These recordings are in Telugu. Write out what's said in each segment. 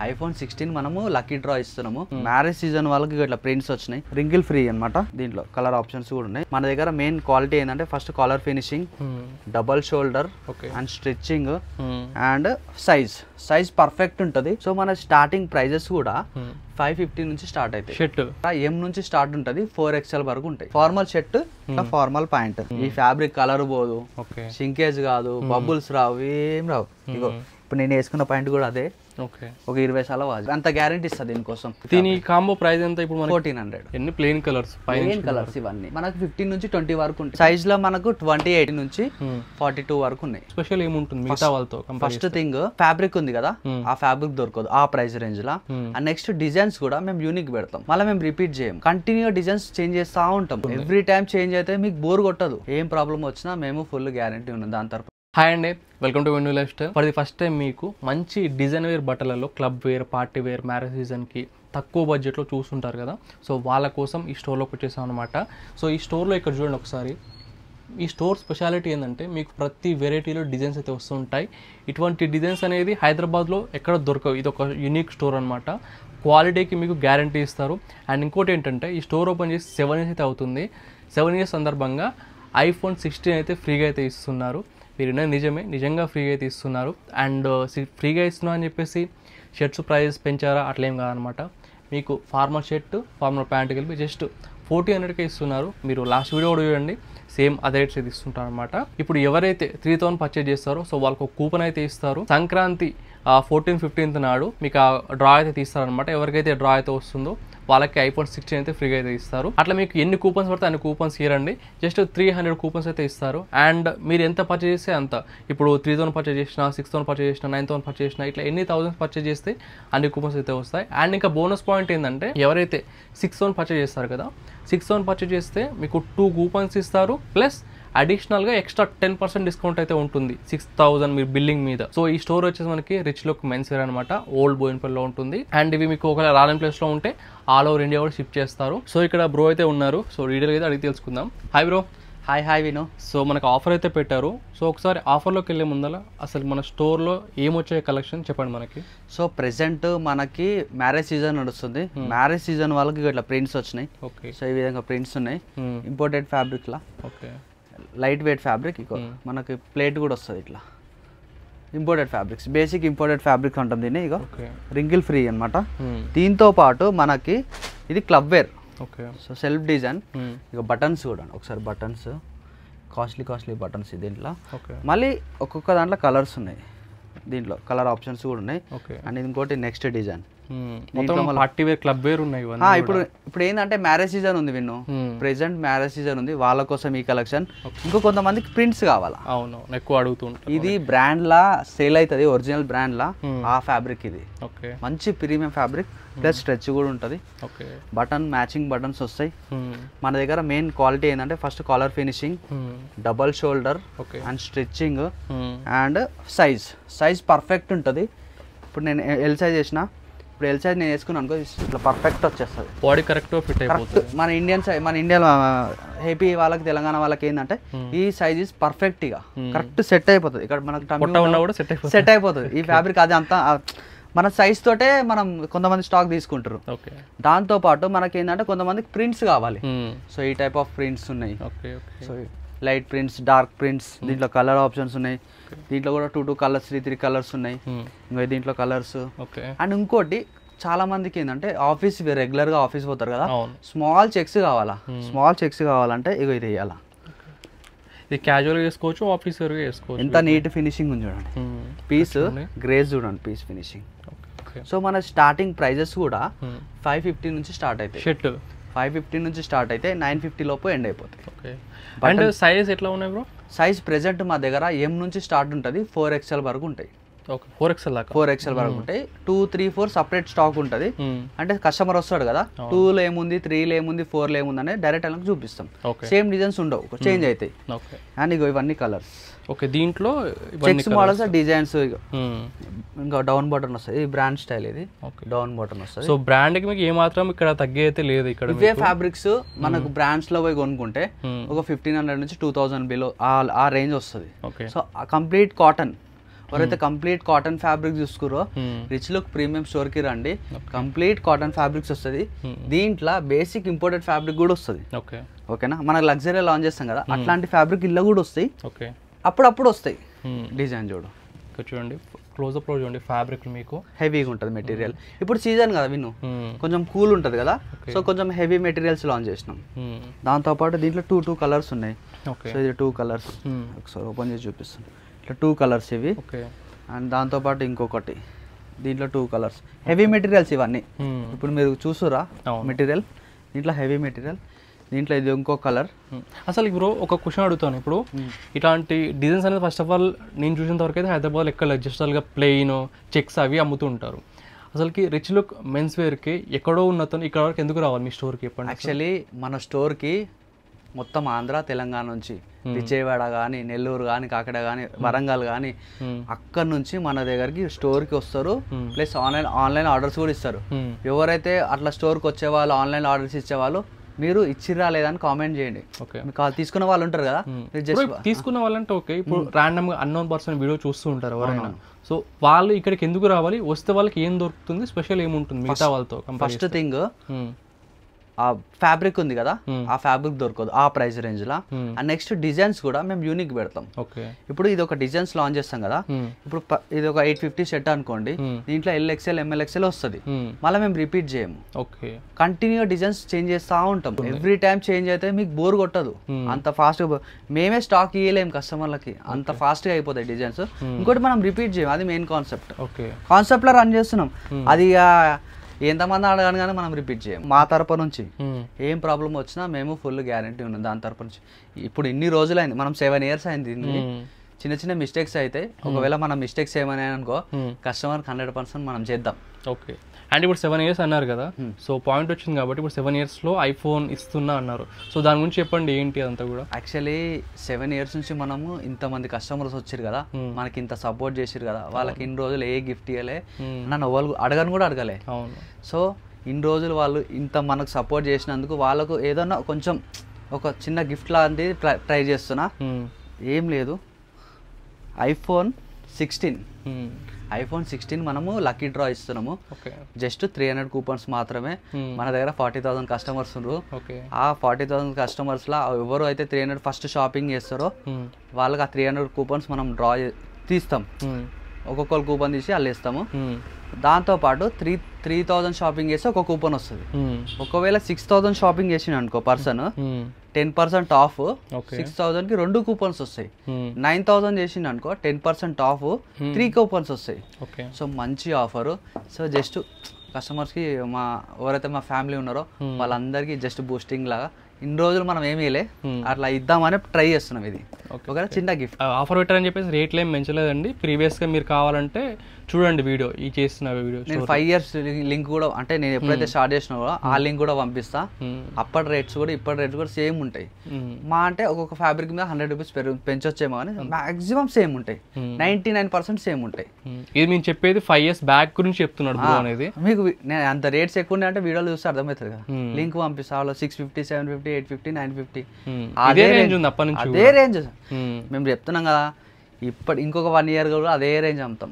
iPhone 16 మనము లక్కీ డ్రా ఇస్తున్నాము. మ్యారేజ్ సీజన్ వాళ్ళకి ఇట్లా ప్రింట్స్ వచ్చినాయి, రింకిల్ ఫ్రీ అన్నమాట. దీంట్లో కలర్ ఆప్షన్స్ కూడా ఉన్నాయి. మన దగ్గర మెయిన్ క్వాలిటీ ఏంటంటే first collar finishing, double shoulder and stitching and size perfect ఉంటది. సో మన స్టార్టింగ్ ప్రైజెస్ కూడా 550 నుంచి స్టార్ట్ అవుతాయి. షర్ట్ M నుంచి స్టార్ట్ ఉంటది, 4XL వరకు ఉంటాయి. Formal shirt, formal pant. ఈ ఫ్యాబ్రిక్ కలర్ పోదు, షింకేజ్ కాదు, బబుల్స్ రావు, ఏం రావు. ఇగో ఇప్పుడు నేను వేసుకున్న పాయింట్ కూడా అదే. ఒక 20 సార్లు వాజ్ అంత గ్యారెంటీ ఇస్తుంది దీనికోసం. దీని కాంబో ప్రైస్ ఎంత ఇప్పుడు? 1400. ఎన్ని ప్లెయిన్ కలర్స్? ఇవన్నీ మనకు 15 నుంచి 20 వరకు ఉంటాయి. సైజ్ లో మనకు 28 నుంచి 42 వరకు ఉన్నాయి. స్పెషల్ ఏముంటుంది మిగతా వాళ్ళతో? ఫస్ట్ థింగ్ ఫ్యాబ్రిక్ ఉంది కదా, ఆ ఫ్యాబ్రిక్ దొరకదు ఆ ప్రైస్ రేంజ్ లా. నెక్స్ట్ డిజైన్స్ కూడా మేము యూనిక్ పెడతాం, మళ్ళీ మేము రిపీట్ చేయం. కంటిన్యూ డిజైన్స్ చేంజ్ చేస్తా ఉంటాం. ఎవ్రీ టైం చేంజ్ అయితే మీకు బోర్ కొట్టదు. ఏం ప్రాబ్లం వచ్చినా మేము ఫుల్ గ్యారెంటీ ఉన్నది దాని తరపు. హాయ్ అండి, welcome to venue lifestyle. For the first time మీకు మంచి డిజైన్ వేర్ బట్టలలో club wear, party wear, marriage సీజన్కి తక్కువ బడ్జెట్లో చూస్తుంటారు కదా, సో వాళ్ళ కోసం ఈ స్టోర్లోకి వచ్చేసాం అనమాట. సో ఈ స్టోర్లో ఇక్కడ చూడండి ఒకసారి. ఈ స్టోర్ స్పెషాలిటీ ఏంటంటే మీకు ప్రతి వెరైటీలో డిజైన్స్ అయితే వస్తుంటాయి. ఇటువంటి డిజైన్స్ అనేది హైదరాబాద్లో ఎక్కడ దొరకవు. ఇది ఒక యూనిక్ స్టోర్ అనమాట. క్వాలిటీకి మీకు గ్యారంటీ ఇస్తారు. అండ్ ఇంకోటి ఏంటంటే ఈ స్టోర్ ఓపెన్ చేసి 7 years అయితే అవుతుంది. 7 years సందర్భంగా iPhone 16 అయితే ఫ్రీగా అయితే ఇస్తున్నారు. మీరు నిజంగా ఫ్రీగా అయితే ఇస్తున్నారు. అండ్ ఫ్రీగా ఇస్తున్నా అని చెప్పేసి షర్ట్స్ ప్రైస్ పెంచారా అట్లేం కాదనమాట. మీకు ఫార్మల్ షర్ట్, ఫార్మల్ ప్యాంట్ కలిపి జస్ట్ 1400కే ఇస్తున్నారు. మీరు లాస్ట్ వీడియో కూడా చూడండి, సేమ్ అదే రేట్స్ అయితే ఇస్తుంటారు అనమాట. ఇప్పుడు ఎవరైతే 3000 పర్చేజ్ చేస్తారో సో వాళ్ళకు ఒక కూపన్ అయితే ఇస్తారు. సంక్రాంతి 14th, 15th నాడు మీకు ఆ డ్రా అయితే తీస్తారనమాట. ఎవరికైతే డ్రా అయితే వస్తుందో వాళ్ళకి iPhone 16 అయితే ఫ్రీగా అయితే ఇస్తారు. అట్లా మీకు ఎన్ని కూపన్స్ పడితే అన్ని కూపన్స్ ఇవ్వరండి. జస్ట్ 300 కూపన్స్ అయితే ఇస్తారు. అండ్ మీరు ఎంత పర్చేజ్ చేస్తే అంత. ఇప్పుడు 3000 పర్చేజ్ చేసినా, 6000 పర్చేజ్ చేసినా, 9000 పర్చేజ్ చేసినా, ఇట్లా ఎన్ని థౌసండ్స్ పర్చేజ్ చేస్తే అన్ని కూపన్స్ అయితే వస్తాయి. అండ్ ఇంకా బోనస్ పాయింట్ ఏంటంటే ఎవరైతే 6000 పర్చేజ్ చేస్తారు కదా, 6000 పర్చేజ్ చేస్తే మీకు 2 కూపన్స్ ఇస్తారు. ప్లస్ అడిషనల్గా ఎక్స్ట్రా 10% డిస్కౌంట్ అయితే ఉంటుంది 6000 మీరు బిల్లింగ్ మీద. సో ఈ స్టోర్ వచ్చేసి మనకి రిచ్ లుక్ మెన్స్ వేర్ అనమాట. ఓల్డ్ బోయిన్పల్లిలో ఉంటుంది. అండ్ ఇవి మీకు ఒకవేళ రాలేని ప్లేస్లో ఉంటే ఆల్ ఓవర్ ఇండియా కూడా షిప్ చేస్తారు. సో ఇక్కడ బ్రో అయితే ఉన్నారు. సో డీటెయిల్ అయితే అడిగి తెలుసుకుందాం. Hi bro. హాయ్ వినో. సో మనకు ఆఫర్ అయితే పెట్టారు. సో ఒకసారి ఆఫర్లోకి వెళ్ళే ముందర అసలు మన స్టోర్లో ఏమొచ్చే కలెక్షన్ చెప్పండి మనకి. సో ప్రెసెంట్ మనకి మ్యారేజ్ సీజన్ నడుస్తుంది. మ్యారేజ్ సీజన్ వాళ్ళకి ఇట్లా ప్రింట్స్ వచ్చినాయి. ఓకే. సో ఈ విధంగా ప్రింట్స్ ఉన్నాయి. ఇంపోర్టెడ్ ఫ్యాబ్రిక్ లా. ఓకే. Light weight fabric. మనకి ప్లేట్ కూడా వస్తుంది ఇట్లా. Imported fabrics, basic imported fabric ఉంటుంది దీన్ని. ఇక రింకిల్ ఫ్రీ అనమాట. దీంతో పాటు మనకి ఇది club wear. Okay. So self design. ఇక బటన్స్ కూడా ఒకసారి బటన్స్, కాస్ట్లీ బటన్స్ దీంట్లో. మళ్ళీ ఒక్కొక్క దాంట్లో కలర్స్ ఉన్నాయి. దీంట్లో కలర్ ఆప్షన్స్ కూడా ఉన్నాయి. అండ్ ఇంకోటి next design party wear, club wear ఉన్నాయి. ఇప్పుడు ఏంటంటే మ్యారేజ్ సీజన్ ఉంది విన్ను, ప్రెసెంట్ మ్యారేజ్ సీజన్ ఉంది. వాళ్ళ కోసం ఈ కలెక్షన్. ఇంకో కొంతమందికి ప్రింట్స్ కావాలా. అవును, ఎక్కువ అడుగుతుంటారు. ఇది బ్రాండ్ లా సేల్ అవుతుంది, ఒరిజినల్ బ్రాండ్ లా. ఆ ఫ్యాబ్రిక్ ఇది మంచి ప్రీమియం ఫ్యాబ్రిక్, ప్లస్ స్ట్రెచ్ కూడా ఉంటుంది. బటన్ మ్యాచింగ్ బటన్స్ వస్తాయి. మన దగ్గర మెయిన్ క్వాలిటీ ఏంటంటే first collar finishing, double shoulder and stitching and size perfect ఉంటుంది. ఇప్పుడు నేను ఎల్ సైజ్ చేసిన, ఇప్పుడు ఎల్ సైజ్ నేను వేసుకున్నాను అనుకో, ఇట్లా పర్ఫెక్ట్ వచ్చేస్తుంది. బాడీ కరెక్ట్ ఫిట్ అయిపోతుంది. మన ఇండియాలో ఏపీ వాళ్ళకి, తెలంగాణ వాళ్ళకి ఏంటంటే ఈ సైజ్ ఇస్ పర్ఫెక్ట్ గా కరెక్ట్ సెట్ అయిపోతుంది. ఇక్కడ మనకు సెట్ అయిపోతుంది ఈ ఫ్యాబ్రిక్. అది అంతా మన సైజ్ తోటే మనం కొంతమంది స్టాక్ తీసుకుంటారు. దాంతో పాటు మనకి ఏంటంటే కొంతమందికి ప్రింట్స్ కావాలి. సో ఈ టైప్ ఆఫ్ ప్రింట్స్ ఉన్నాయి. So light prints, dark prints. దీంట్లో కలర్ ఆప్షన్స్ ఉన్నాయి. దీంట్లో కూడా 2 కలర్స్, 3 కలర్స్ ఉన్నాయి. ఇంకా దీంట్లో కలర్స్. అండ్ ఇంకోటి చాలా మందికి ఏంటంటే ఆఫీస్ రెగ్యులర్ గా ఆఫీస్ పోతారు కదా, స్మాల్ చెక్స్ కావాలంటే ఇగో ఇది వేయాలా. ఇది క్యాజువల్ వేసుకోవచ్చు, ఆఫీస్ వేర్ వేసుకోవచ్చు. ఎంత నీట్ ఫినిషింగ్ ఉంది చూడండి. పీస్ గ్రేస్ చూడండి, పీస్ ఫినిషింగ్. సో మన స్టార్టింగ్ ప్రైజెస్ కూడా 550 నుంచి స్టార్ట్ అవుతాయి. షర్ట్ 550 నుంచి స్టార్ట్ అయితే 950 లోపు ఎండ్ అయిపోతాయి. అండ్ సైజ్ ఎట్లా ఉన్నాయి బ్రో? సైజ్ ప్రెసెంట్ మా దగ్గర M నుంచి స్టార్ట్ ఉంటుంది, 4XL వరకు ఉంటాయి. 4XL వరకు ఉంటాయి. 2, 3, 4 సపరేట్ స్టాక్ ఉంటుంది. అంటే కస్టమర్ వస్తాడు కదా, 2లో ఏముంది, 3లో ఏముంది, 4లో ఏముంది అనేది డైరెక్ట్ వాళ్ళకి చూపిస్తాం. సేమ్ డిజైన్స్ ఉండవు, చేంజ్ అవుతాయి. అండ్ ఇగో ఇవన్నీ కలర్స్. ఓకే. దీంట్లో చెక్స్ మోడల్స్, డిజైన్స్. ఇంకా డౌన్ బటన్ వస్తుంది, బ్రాండ్ స్టైల్ ఇది. డౌన్ బటన్ వస్తుంది. సో బ్రాండ్ కి మీకు ఏమాత్రం ఇక్కడ తగ్గే అయితే లేదు. ఇక్కడ ఇవే ఫ్యాబ్రిక్స్ మనకు బ్రాండ్స్ లో పోయి కొనుక్కుంటే ఒక 1500 నుంచి 2000 బిలో ఆ రేంజ్ వస్తుంది. సో కంప్లీట్ కాటన్ ఎవరైతే కంప్లీట్ కాటన్ ఫ్యాబ్రిక్ చూసుకురో రిచ్ లుక్ ప్రీమియం స్టోర్ కి రండి. కంప్లీట్ కాటన్ ఫ్యాబ్రిక్స్ వస్తుంది. దీంట్లో బేసిక్ ఇంపోర్టెడ్ ఫ్యాబ్రిక్ కూడా వస్తుంది. ఓకేనా, మనకు లగ్జరీ లాంచ్ చేస్తాం కదా అట్లాంటి ఫ్యాబ్రిక్ ఇలా కూడా వస్తాయి. అప్పుడప్పుడు వస్తాయి. డిజైన్ చూడు, చూడండి క్లోజ్అప్ లో చూడండి. ఫ్యాబ్రిక్ మీకు హెవీగా ఉంటుంది మెటీరియల్. ఇప్పుడు సీజన్ కదా విను, కొంచెం కూల్ ఉంటుంది కదా, సో కొంచెం హెవీ మెటీరియల్స్ లాంచ్ చేసినాం. దాంతోపాటు దీంట్లో టూ కలర్స్ ఉన్నాయి. సో ఇది 2 కలర్స్, ఒకసారి ఓపెన్ చేసి చూపిస్తాను. ఇట్లా 2 కలర్స్ ఇవి. అండ్ దాంతోపాటు ఇంకొకటి, దీంట్లో 2 కలర్స్. హెవీ మెటీరియల్స్ ఇవన్నీ. ఇప్పుడు మీరు చూసురా మెటీరియల్, దీంట్లో హెవీ మెటీరియల్, దీంట్లో ఇది ఇంకో కలర్. అసలు ఇప్పుడు ఒక క్వశ్చన్ అడుగుతాను. ఇప్పుడు ఇట్లాంటి డిజైన్స్ అనేది ఫస్ట్ ఆఫ్ ఆల్ నేను చూసినంత వరకు అయితే హైదరాబాద్లో ఎక్కడ జస్ట్గా ప్లెయిన్ చెక్స్ అవి అమ్ముతూ ఉంటారు. అసలుకి రిచ్ లుక్ మెన్స్ వేర్కి ఎక్కడో ఉన్నతను ఇక్కడ వరకు ఎందుకు రావాలి మీ స్టోర్కి చెప్పండి. యాక్చువల్లీ మన స్టోర్కి మొత్తం ఆంధ్ర తెలంగాణ నుంచి విజయవాడ కానీ, నెల్లూరు కానీ, కాకినాడ కానీ, వరంగల్ కానీ అక్కడ నుంచి మన దగ్గరికి స్టోర్కి వస్తారు. ప్లస్ ఆన్లైన్ ఆర్డర్స్ కూడా ఇస్తారు. ఎవరైతే అట్లా స్టోర్కి వచ్చేవాళ్ళు, ఆన్లైన్ ఆర్డర్స్ ఇచ్చేవాళ్ళు, మీరు ఇచ్చిరా లేదని కామెంట్ చేయండి. తీసుకున్న వాళ్ళు ఉంటారు కదా, తీసుకున్న వాళ్ళంటే ఓకే. ఇప్పుడు ర్యాండమ్ గా అన్నోన్ పర్సన్ వీడియో చూస్తూ ఉంటారు ఎవరైనా, సో వాళ్ళు ఇక్కడికి ఎందుకు రావాలి, వస్తే వాళ్ళకి ఏం దొరుకుతుంది, స్పెషల్ ఏముంటుంది మిగతా వాళ్ళతో? ఫస్ట్ థింగ్ ఆ ఫ్యాబ్రిక్ ఉంది కదా, ఆ ఫ్యాబ్రిక్ దొరకదు ఆ price range law. And next designs కూడా మేము యూనిక్ పెడతాం. ఇప్పుడు ఇది ఒక డిజైన్స్ లాంచ్ చేస్తాం కదా, ఇప్పుడు ఇది ఒక 850 సెట్ అనుకోండి, దీంట్లో LXL MLXL వస్తుంది. మళ్ళీ మేము రిపీట్ చేయము, కంటిన్యూ డిజైన్స్ చేంజ్ చేస్తూ ఉంటాం. ఎవ్రీ టైం చేంజ్ అయితే మీకు బోర్ కొట్టదు. అంత ఫాస్ట్ గా మేమే స్టాక్ ఇవ్వలేము కస్టమర్లకి, అంత ఫాస్ట్ గా అయిపోతాయి డిజైన్స్. ఇంకోటి మనం రిపీట్ చేయం, అది మెయిన్ కాన్సెప్ట్ లో రన్ చేస్తున్నాం. అది ఎంతమంది అడగాను కానీ మనం రిపీట్ చేయం. మా తరపు నుంచి ఏం ప్రాబ్లం వచ్చినా మేము ఫుల్ గ్యారంటీ ఉన్నాం దాని తరపు నుంచి. ఇప్పుడు ఇన్ని రోజులు అయింది, మనం 7 years అయింది. చిన్న చిన్న మిస్టేక్స్ అయితే ఒకవేళ మనం మిస్టేక్స్ ఏమైనా అనుకో కస్టమర్కి 100% మనం చేద్దాం. ఓకే. అండ్ ఇప్పుడు 7 years అన్నారు కదా, సో పాయింట్ వచ్చింది కాబట్టి ఇప్పుడు 7 yearsలో ఐఫోన్ ఇస్తున్నా అన్నారు. సో దాని గురించి చెప్పండి ఏంటి అంతా కూడా. యాక్చువల్లీ 7 years నుంచి మనము ఇంతమంది కస్టమర్స్ వచ్చారు కదా, మనకి ఇంత సపోర్ట్ చేసారు కదా, వాళ్ళకి ఇన్ని రోజులు ఏ గిఫ్ట్ ఇవ్వలే, నన్ను వాళ్ళు అడగను కూడా అడగలే. సో ఇన్ని రోజులు వాళ్ళు ఇంత మనకు సపోర్ట్ చేసినందుకు వాళ్ళకు ఏదన్నా కొంచెం ఒక చిన్న గిఫ్ట్ లాంటిది ట్రై చేస్తున్నా. ఏం లేదు, ఐఫోన్ 16 మనము లక్కీ డ్రా ఇస్తున్నాము. జస్ట్ 300 కూపన్స్ మాత్రమే. మన దగ్గర 40,000 కస్టమర్స్ ఉన్నారు. ఆ 40,000 కస్టమర్స్ లా ఎవరు అయితే 300 ఫస్ట్ షాపింగ్ చేస్తారో వాళ్ళకి ఆ 300 కూపన్స్ మనం డ్రా తీస్తాం. ఒక్కొక్కరు కూపన్ తీసి వాళ్ళు ఇస్తాము. దాంతోపాటు 3,000 షాపింగ్ చేస్తే ఒక కూపన్ వస్తుంది. ఒకవేళ 6,000 షాపింగ్ చేసిన అనుకో పర్సన్ 10% ఆఫ్, 6,000కి 2 కూపన్స్ వస్తాయి. 9,000 చేసింది అనుకో 10% ఆఫ్, 3 కూపన్స్ వస్తాయి. సో మంచి ఆఫరు. సో జస్ట్ కస్టమర్స్కి ఎవరైతే మా ఫ్యామిలీ ఉన్నారో వాళ్ళందరికీ జస్ట్ బూస్టింగ్ లాగా ఇన్ని రోజులు మనం ఏమీ అట్లా ఇద్దామని ట్రై చేస్తున్నాం. ఇది ఒక చిన్న గిఫ్ట్ ఆఫర్ పెట్టారని చెప్పేసి రేట్లు ఏం పెంచలేదండి. ప్రీవియస్గా మీరు కావాలంటే చూడండి వీడియో, ఈ చేసిన వీడియో. నేను 5 years లింక్ కూడా, అంటే నేను ఎప్పుడైతే స్టార్ట్ చేసినా కూడా ఆ లింక్ కూడా పంపిస్తా. అప్పటి రేట్స్ కూడా ఇప్పటి రేట్స్ కూడా సేమ్ ఉంటాయి. మా అంటే ఒక్కొక్క ఫ్యాబ్రిక్ మీద 100 రూపీస్ పెంచొచ్చేమో కానీ మాక్సిమం సేమ్ ఉంటాయి. 99% సేమ్ ఉంటాయి. ఇది నేను చెప్పేది 5 years బ్యాక్ గురించి చెప్తున్నాడు అనేది. మీకు నేను అంత రేట్స్ ఎక్కువ ఉండే అంటే వీడియోలో చూస్తే అర్థమవుతుంది కదా. లింక్ పంపిస్తా, 650, 750, 850, 950 అదే రేంజ్ ఉంది అప్పటి నుంచి. అదే రేంజ్ మేము చెప్తున్నాం కదా. ఇంకొక 1 year కూడా అదే రేంజ్ అమ్ముతాం.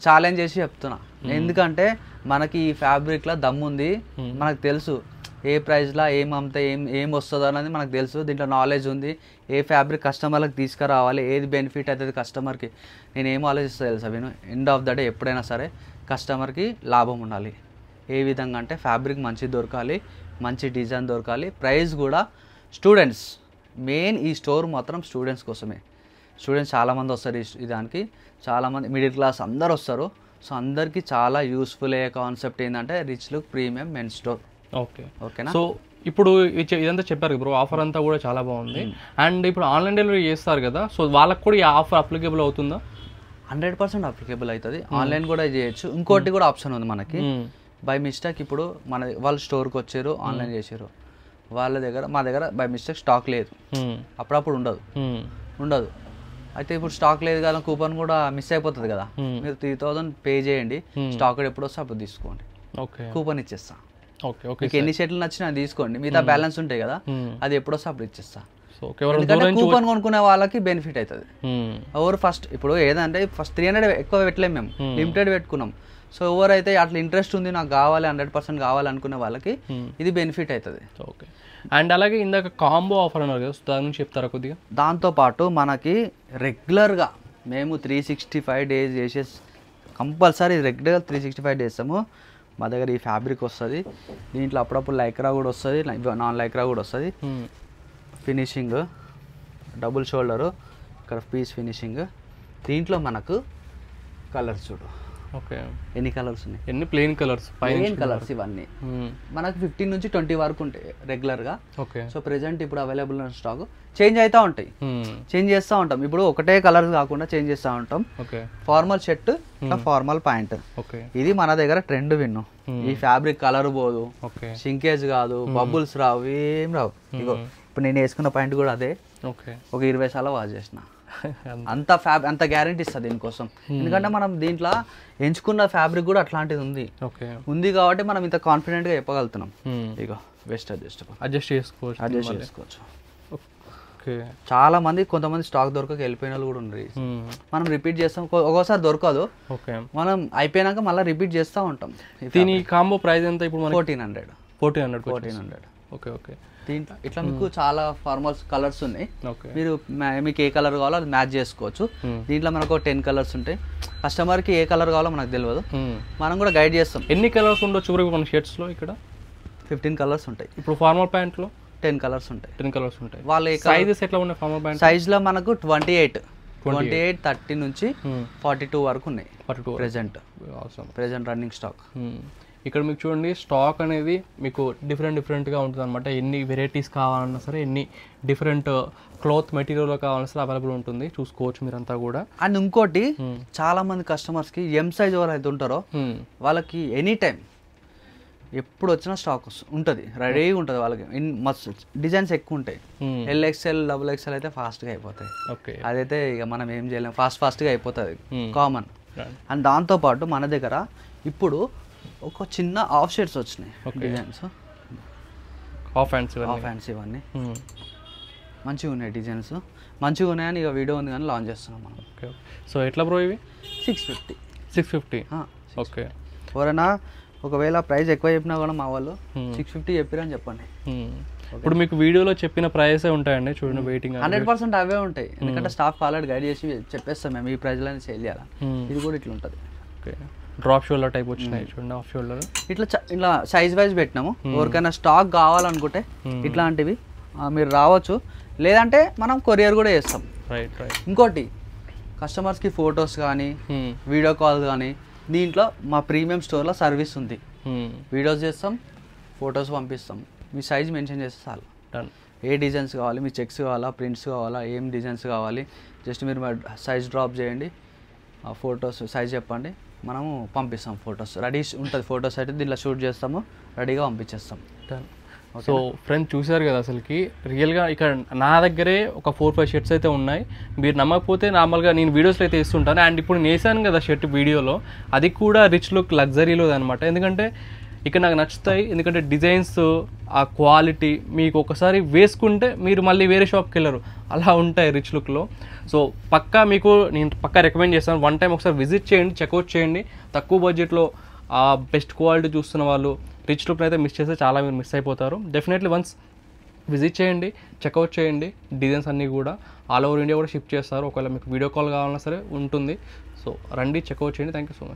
ఛాలెంజ్ చేసి చెప్తున్నా, ఎందుకంటే మనకి ఈ ఫ్యాబ్రిక్లో దమ్ముంది. మనకు తెలుసు ఏ ప్రైస్లో ఏం అమ్మితే ఏం వస్తుందో అనేది మనకు తెలుసు. దీంట్లో నాలెడ్జ్ ఉంది. ఏ ఫ్యాబ్రిక్ కస్టమర్లకు తీసుకురావాలి, ఏది బెనిఫిట్ అవుతుంది కస్టమర్కి. నేను ఏం ఆలోచిస్తా తెలుసా విను, ఎండ్ ఆఫ్ ద డే ఎప్పుడైనా సరే కస్టమర్కి లాభం ఉండాలి. ఏ విధంగా అంటే ఫ్యాబ్రిక్ మంచిది దొరకాలి, మంచి డిజైన్ దొరకాలి, ప్రైస్ కూడా. స్టూడెంట్స్ మెయిన్, ఈ స్టోర్ మాత్రం స్టూడెంట్స్ కోసమే. స్టూడెంట్స్ చాలామంది వస్తారు ఈ దానికి, చాలామంది మిడిల్ క్లాస్ అందరు వస్తారు. సో అందరికీ చాలా యూస్ఫుల్ అయ్యే కాన్సెప్ట్ ఏంటంటే rich look premium men's store. ఓకేనా. సో ఇప్పుడు ఇదంతా చెప్పారు బ్రో, ఆఫర్ అంతా కూడా చాలా బాగుంది. అండ్ ఇప్పుడు ఆన్లైన్ డెలివరీ చేస్తారు కదా, సో వాళ్ళకి కూడా ఈ ఆఫర్ అప్లికేబుల్ అవుతుందా? 100% అప్లికేబుల్ అవుతుంది. ఆన్లైన్ కూడా చేయొచ్చు. ఇంకోటి కూడా ఆప్షన్ ఉంది మనకి. బై మిస్టేక్ ఇప్పుడు వాళ్ళు స్టోర్కి వచ్చారు, ఆన్లైన్ చేశారు, మా దగ్గర బై మిస్టేక్ స్టాక్ లేదు, అప్పుడప్పుడు ఉండదు. అయితే ఇప్పుడు స్టాక్ లేదు కదా, కూపన్ కూడా మిస్ అయిపోతుంది కదా. మీరు 3,000 పే చేయండి, స్టాక్ ఎప్పుడు వస్తే అప్పుడు తీసుకోండి, కూపన్ ఇచ్చేస్తా. మీకు ఎన్ని షర్ట్లు నచ్చినా తీసుకోండి, మిగతా బ్యాలెన్స్ ఉంటాయి కదా, అది ఎప్పుడు వస్తే అప్పుడు ఇచ్చేస్తా. సో కేవలం కూపన్ కొనుక్కునే వాళ్ళకి బెనిఫిట్ అవుతుంది. ఎవరు ఫస్ట్ ఇప్పుడు ఏదంటే ఫస్ట్ 300 ఎక్కువ పెట్టలేము మేము, లిమిటెడ్ పెట్టుకున్నాం. సో ఎవరైతే అట్లా ఇంట్రెస్ట్ ఉంది నాకు కావాలి 100% కావాలి అనుకునే వాళ్ళకి ఇది బెనిఫిట్ అవుతుంది. ఓకే. అండ్ అలాగే ఇందాక కాంబో ఆఫర్ అన్నారు కదా, దాని నుంచి చెప్తారా కొద్దిగా? దాంతోపాటు మనకి రెగ్యులర్గా మేము 365 డేస్ చేసే కంపల్సరీ రెగ్యులర్ 365 డేస్ మా దగ్గర ఈ ఫ్యాబ్రిక్ వస్తుంది. దీంట్లో అప్పుడప్పుడు లైక్రా కూడా వస్తుంది, నాన్ లైక్రా కూడా వస్తుంది. ఫినిషింగ్ డబుల్ షోల్డరు, ఇక్కడ పీస్ ఫినిషింగ్. దీంట్లో మనకు కలర్స్ చూడు, ఓకే ఎన్ని కలర్స్ ఉన్నాయి, ఎన్ని ప్లెయిన్ కలర్స్ ఇవన్నీ మనకు 15 నుంచి 20 వరకు ఉంటాయి రెగ్యులర్గా. ఓకే. సో ప్రెసెంట్ ఇప్పుడు అవైలబుల్ ఉన్న స్టాక్ చేంజ్ అవుతూ ఉంటాయి, చేంజ్ చేస్తూ ఉంటాం. ఇప్పుడు ఒకటే కలర్స్ కాకుండా చేంజ్ చేస్తూ ఉంటాం. Okay. Formal shirt, formal pant. Okay. ఇది మన దగ్గర ట్రెండ్ విన్ను. ఈ ఫ్యాబ్రిక్ కలర్ పోదు, ఓకే, షింకేజ్ కాదు, బబుల్స్ రావు, ఏం రావు. ఇగో ఇప్పుడు నేను వేసుకున్న ప్యాంట్ కూడా అదే. ఓకే. ఒక 20 సార్లు వాష్ చేసిన. అంత గ్యారెంటీ ఇస్తుంది దీనికోసం. ఎందుకంటే మనం దీంట్లో ఎంచుకున్న ఫ్యాబ్రిక్ కూడా అట్లాంటిది ఉంది కాబట్టి మనం ఇంత కాన్ఫిడెంట్గా చెప్పగలుగుతున్నాం. ఇక వెస్ట్ అడ్జస్ట్ చేసుకోవచ్చు. చాలా మంది కొంతమంది స్టాక్ దొరకక వెళ్ళిపోయిన వాళ్ళు కూడా ఉన్నారు. మనం రిపీట్ చేస్తాం, ఒక్కోసారి దొరకదు, మనం అయిపోయినాక మళ్ళీ రిపీట్ చేస్తూ ఉంటాం. దీని కాంబో ప్రైస్ ఎంత ఇప్పుడు? 1400. ఓకే. ఓకే. దీంట్లో ఇట్లా మీకు చాలా ఫార్మల్స్ కలర్స్ ఉన్నాయి. మీరు మీకు ఏ కలర్ కావాలో అది మ్యాచ్ చేసుకోవచ్చు. దీంట్లో మనకు 10 కలర్స్ ఉంటాయి. కస్టమర్కి ఏ కలర్ కావాలో మనకు తెలియదు, మనం కూడా గైడ్ చేస్తాం. ఎన్ని కలర్స్ ఉండొచ్చు మన షర్ట్స్లో? ఇక్కడ 15 కలర్స్ ఉంటాయి. ఇప్పుడు ఫార్మల్ ప్యాంట్లో 10 కలర్స్ ఉంటాయి. 10 కలర్స్ ఉంటాయి. వాళ్ళ సైజెస్ ఎట్లా ఉన్నాయి? ఫార్మల్ ప్యాంట్ సైజ్లో మనకు 28, 30 నుంచి 42 వరకు ఉన్నాయి ప్రెజెంట్ రన్నింగ్ స్టాక్. ఇక్కడ మీకు చూడండి, స్టాక్ అనేది మీకు డిఫరెంట్గా ఉంటుంది అనమాట. ఎన్ని వెరైటీస్ కావాలన్నా సరే, ఎన్ని డిఫరెంట్ క్లాత్ మెటీరియల్ కావాలన్నా సరే అవైలబుల్ ఉంటుంది, చూసుకోవచ్చు మీరంతా కూడా. అండ్ ఇంకోటి, చాలా మంది కస్టమర్స్కి ఎం సైజ్ ఎవరైతే ఉంటారో వాళ్ళకి ఎనీ టైం ఎప్పుడు వచ్చినా స్టాక్ ఉంటుంది, రెడీగా ఉంటుంది. వాళ్ళకి మస్తు డిజైన్స్ ఎక్కువ ఉంటాయి. LXL, XXL అయితే ఫాస్ట్గా అయిపోతాయి. ఓకే. అదైతే ఇక మనం ఏం చేయలేం, ఫాస్ట్గా అయిపోతుంది, కామన్. అండ్ దాంతోపాటు మన దగ్గర ఇప్పుడు ఒక చిన్న ఆఫ్ షర్ట్స్ వచ్చినాయి, డిజైన్స్, ఆఫ్ హ్యాండ్స్ ఇవన్నీ మంచిగా ఉన్నాయి. డిజైన్స్ మంచిగా ఉన్నాయని ఇక వీడియో ఉంది కానీ లాంచ్ చేస్తున్నాం మనం. సో ఎట్లా బ్రో ఇవి? 650. ఓకే. ఎవరైనా ఒకవేళ ప్రైస్ ఎక్కువ చెప్పినా కూడా మా వాళ్ళు 650 చెప్పారని చెప్పండి. ఇప్పుడు మీకు వీడియోలో చెప్పిన ప్రైసే ఉంటాయండి, చూడండి. వెయిటింగ్ 100% అవే ఉంటాయి, ఎందుకంటే స్టాఫ్ ఆల్రెడీ గైడ్ చేసి చెప్పేస్తాం మేము ఈ ప్రైస్లోనే సేల్ చేయాలి. ఇది కూడా ఇట్లా ఉంటుంది. ఓకే. డ్రాప్ షోల్డర్ టైప్ వచ్చినాయి చూడండి, ఆఫ్ షోల్డర్. ఇట్లా సైజ్ వైజ్ పెట్టినాము. ఎవరికైనా స్టాక్ కావాలనుకుంటే ఇట్లాంటివి మీరు రావచ్చు, లేదంటే మనం కొరియర్ కూడా చేస్తాం. రైట్. ఇంకోటి, కస్టమర్స్కి ఫొటోస్ కానీ వీడియో కాల్ కానీ దీంట్లో మా ప్రీమియం స్టోర్లో సర్వీస్ ఉంది. వీడియోస్ చేస్తాం, ఫొటోస్ పంపిస్తాం, మీ సైజ్ మెన్షన్ చేస్తే చాలు. డన్. ఏ డిజైన్స్ కావాలి, మీ చెక్స్ కావాలా, ప్రింట్స్ కావాలా, ఏం డిజైన్స్ కావాలి, జస్ట్ మీరు సైజ్ డ్రాప్ చేయండి, ఫొటోస్ సైజ్ చెప్పండి, మనము పంపిస్తాం. ఫొటోస్ రెడీ ఉంటుంది, ఫొటోస్ అయితే దీంట్లో షూట్ చేస్తాము, రెడీగా పంపించేస్తాం. సో ఫ్రెండ్స్ చూసారు కదా, అసలుకి రియల్గా ఇక్కడ నా దగ్గరే ఒక 4-5 షర్ట్స్ అయితే ఉన్నాయి. మీరు నమ్మకపోతే నార్మల్గా నేను వీడియోస్లో అయితే ఇస్తుంటాను. అండ్ ఇప్పుడు నేను వేసాను కదా షర్ట్ వీడియోలో, అది కూడా రిచ్ లుక్ లగ్జరీలో అనమాట. ఎందుకంటే ఇక్కడ నాకు నచ్చుతాయి, ఎందుకంటే డిజైన్స్, ఆ క్వాలిటీ మీకు ఒకసారి వేసుకుంటే మీరు మళ్ళీ వేరే షాప్కి వెళ్ళరు, అలా ఉంటాయి రిచ్ లుక్లో. సో పక్కా మీకు నేను పక్కా రికమెండ్ చేస్తాను, వన్ టైం ఒకసారి విజిట్ చేయండి, చెక్అవుట్ చేయండి. తక్కువ బడ్జెట్లో బెస్ట్ క్వాలిటీ చూస్తున్న వాళ్ళు రిచ్ లుక్ని అయితే మిస్ చేస్తే చాలా మీరు మిస్ అయిపోతారు. డెఫినెట్లీ వన్స్ విజిట్ చేయండి, చెక్అవుట్ చేయండి. డిజైన్స్ అన్నీ కూడా ఆల్ ఓవర్ ఇండియా కూడా షిప్ చేస్తారు. ఒకవేళ మీకు వీడియో కాల్ కావాలన్నా సరే ఉంటుంది. సో రండి, చెక్అవుట్ చేయండి. Thank you so much.